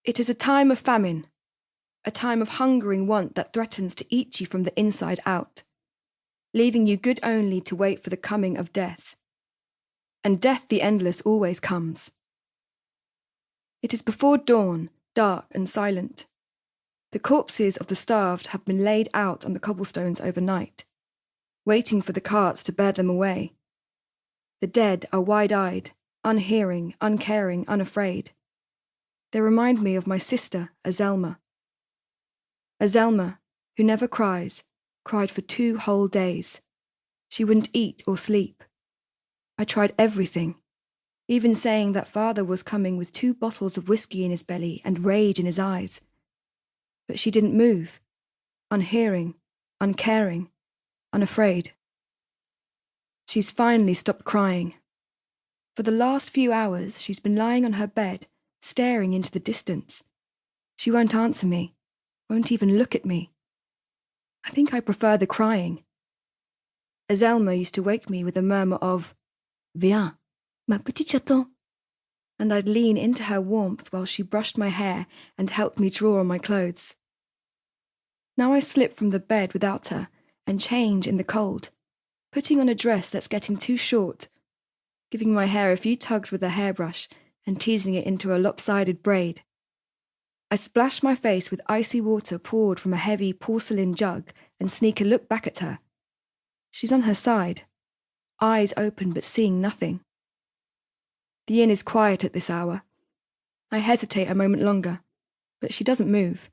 It is a time of famine, a time of hungering want that threatens to eat you from the inside out, leaving you good only to wait for the coming of death. And death the endless always comes. It is before dawn, dark and silent. The corpses of the starved have been laid out on the cobblestones overnight, waiting for the carts to bear them away. The dead are wide-eyed, unhearing, uncaring, unafraid. They remind me of my sister, Azelma. Azelma, who never cries, cried for 2 whole days. She wouldn't eat or sleep. I tried everything, even saying that father was coming with 2 bottles of whiskey in his belly and rage in his eyes. But she didn't move, unhearing, uncaring, unafraid. She's finally stopped crying. For the last few hours, she's been lying on her bed, staring into the distance. She won't answer me, won't even look at me. I think I prefer the crying. Azelma used to wake me with a murmur of, "Viens, ma petite chaton," and I'd lean into her warmth while she brushed my hair and helped me draw on my clothes. Now I slip from the bed without her and change in the cold, putting on a dress that's getting too short, giving my hair a few tugs with a hairbrush and teasing it into a lopsided braid. I splash my face with icy water poured from a heavy porcelain jug and sneak a look back at her. She's on her side, eyes open but seeing nothing. The inn is quiet at this hour. I hesitate a moment longer, but she doesn't move.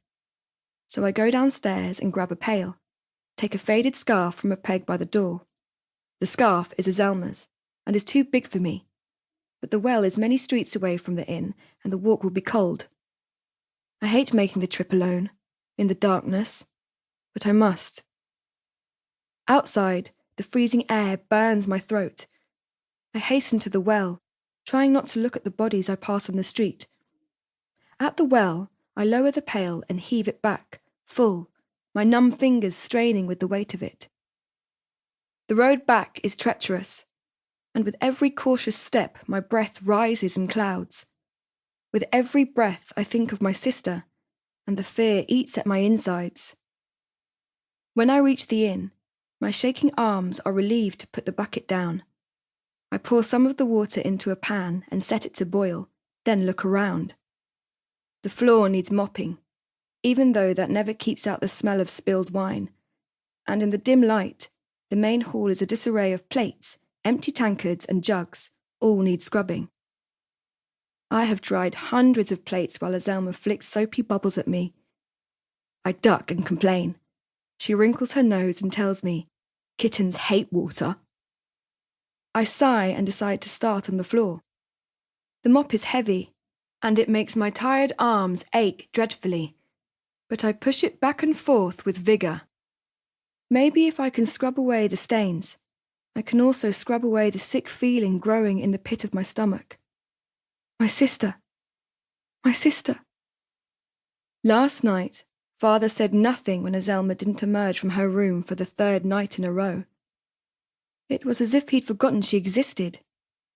So I go downstairs and grab a pail, take a faded scarf from a peg by the door. The scarf is Azelma's and is too big for me, but the well is many streets away from the inn and the walk will be cold. I hate making the trip alone, in the darkness, but I must. Outside, the freezing air burns my throat. I hasten to the well, trying not to look at the bodies I pass on the street. At the well, I lower the pail and heave it back, full, my numb fingers straining with the weight of it. The road back is treacherous, and with every cautious step my breath rises in clouds. With every breath I think of my sister, and the fear eats at my insides. When I reach the inn, my shaking arms are relieved to put the bucket down. I pour some of the water into a pan and set it to boil, then look around. The floor needs mopping, even though that never keeps out the smell of spilled wine, and in the dim light, the main hall is a disarray of plates, empty tankards and jugs, all need scrubbing. I have dried hundreds of plates while Azelma flicks soapy bubbles at me. I duck and complain. She wrinkles her nose and tells me, "Kittens hate water." I sigh and decide to start on the floor. The mop is heavy, and it makes my tired arms ache dreadfully, but I push it back and forth with vigour. Maybe if I can scrub away the stains, I can also scrub away the sick feeling growing in the pit of my stomach. My sister. My sister. Last night, father said nothing when Azelma didn't emerge from her room for the 3rd night in a row. It was as if he'd forgotten she existed.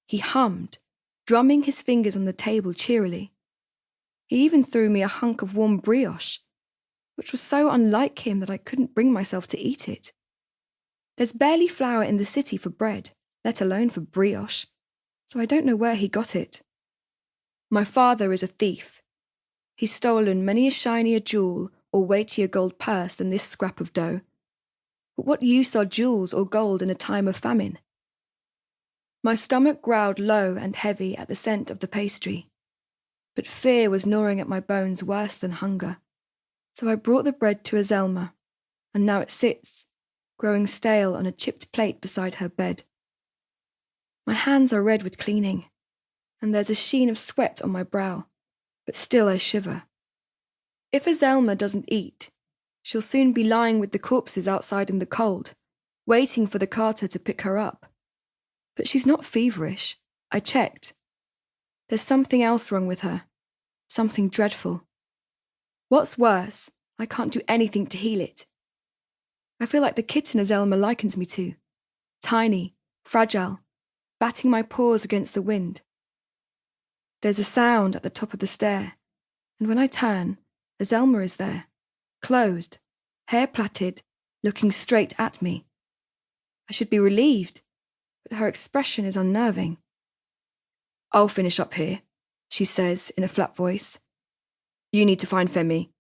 He hummed, drumming his fingers on the table cheerily. He even threw me a hunk of warm brioche, which was so unlike him that I couldn't bring myself to eat it. There's barely flour in the city for bread, let alone for brioche, so I don't know where he got it. My father is a thief. He's stolen many a shinier jewel or weightier gold purse than this scrap of dough. But what use are jewels or gold in a time of famine? My stomach growled low and heavy at the scent of the pastry, but fear was gnawing at my bones worse than hunger. So I brought the bread to Azelma, and now it sits, growing stale on a chipped plate beside her bed. My hands are red with cleaning, and there's a sheen of sweat on my brow, but still I shiver. If Azelma doesn't eat, she'll soon be lying with the corpses outside in the cold, waiting for the carter to pick her up. But she's not feverish. I checked. There's something else wrong with her, something dreadful. What's worse, I can't do anything to heal it. I feel like the kitten Azelma likens me to, tiny, fragile, batting my paws against the wind. There's a sound at the top of the stair, And when I turn, Azelma is there, clothed, hair plaited, looking straight at me. I should be relieved, but her expression is unnerving. "I'll finish up here," she says in a flat voice. "You need to find Femi.